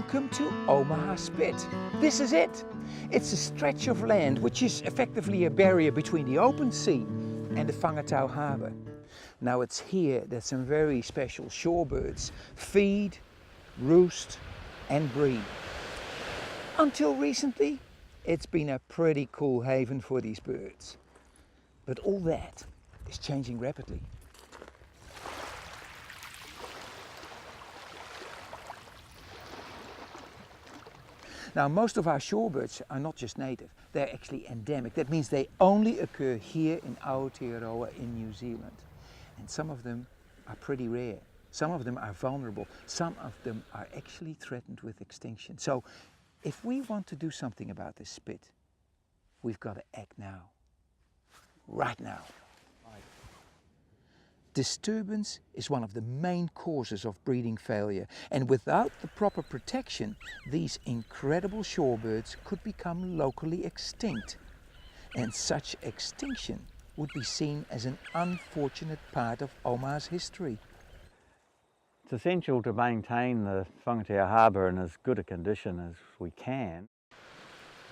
Welcome to Omaha Spit. This is it. It's a stretch of land which is effectively a barrier between the open sea and the Whangatau harbour. Now it's here that some very special shorebirds feed, roost and breed. Until recently, it's been a pretty cool haven for these birds. But all that is changing rapidly. Now, most of our shorebirds are not just native, they're actually endemic. That means they only occur here in Aotearoa in New Zealand. And some of them are pretty rare. Some of them are vulnerable. Some of them are actually threatened with extinction. So, if we want to do something about this spit, we've got to act now. Right now. Disturbance is one of the main causes of breeding failure, and without the proper protection, these incredible shorebirds could become locally extinct. And such extinction would be seen as an unfortunate part of Omaha's history. It's essential to maintain the Whangatau harbour in as good a condition as we can.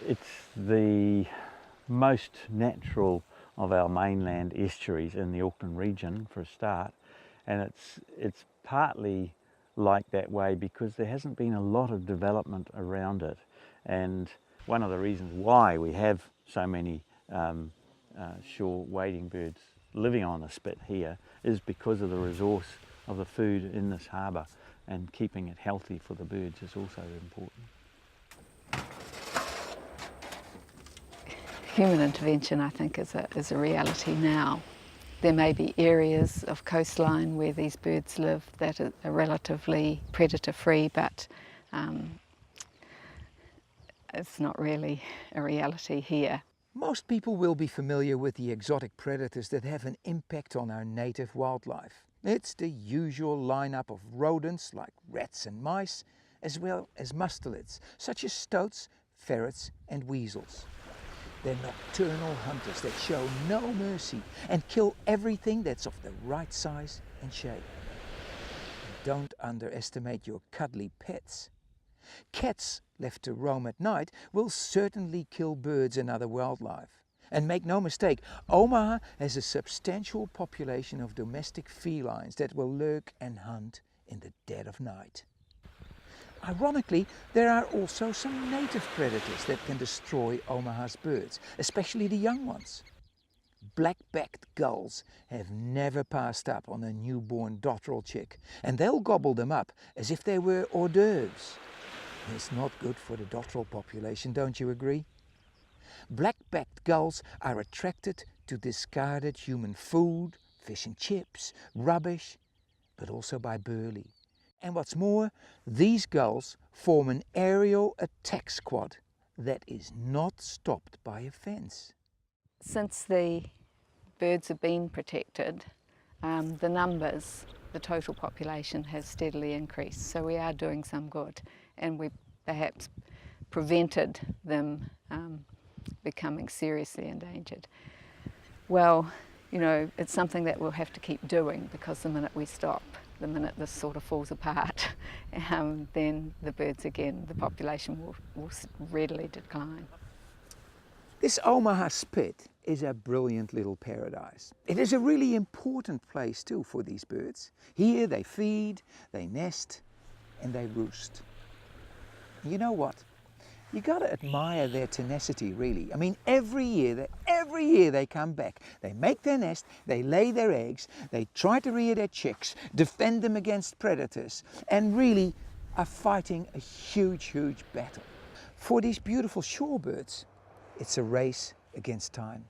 It's the most natural of our mainland estuaries in the Auckland region for a start, and it's partly like that way because there hasn't been a lot of development around it. And one of the reasons why we have so many shore wading birds living on the spit here is because of the resource of the food in this harbour, and keeping it healthy for the birds is also important. Human intervention, I think, is a reality now. There may be areas of coastline where these birds live that are relatively predator-free, but it's not really a reality here. Most people will be familiar with the exotic predators that have an impact on our native wildlife. It's the usual lineup of rodents like rats and mice, as well as mustelids, such as stoats, ferrets and weasels. They're nocturnal hunters that show no mercy and kill everything that's of the right size and shape. And don't underestimate your cuddly pets. Cats left to roam at night will certainly kill birds and other wildlife. And make no mistake, Omaha has a substantial population of domestic felines that will lurk and hunt in the dead of night. Ironically, there are also some native predators that can destroy Omaha's birds, especially the young ones. Black-backed gulls have never passed up on a newborn dotterel chick, and they'll gobble them up as if they were hors d'oeuvres. It's not good for the dotterel population, don't you agree? Black-backed gulls are attracted to discarded human food, fish and chips, rubbish, but also by burley. And what's more, these gulls form an aerial attack squad that is not stopped by a fence. Since the birds have been protected, the numbers, the total population has steadily increased. So we are doing some good, and we perhaps prevented them becoming seriously endangered. Well, you know, it's something that we'll have to keep doing, because the minute we stop, the minute this sort of falls apart, then the birds again, the population will readily decline. This Omaha Spit is a brilliant little paradise. It is a really important place too for these birds. Here they feed, they nest and they roost. You know what? You got to admire their tenacity, really. I mean, every year they come back. They make their nest, they lay their eggs, they try to rear their chicks, defend them against predators, and really are fighting a huge, huge battle. For these beautiful shorebirds, it's a race against time.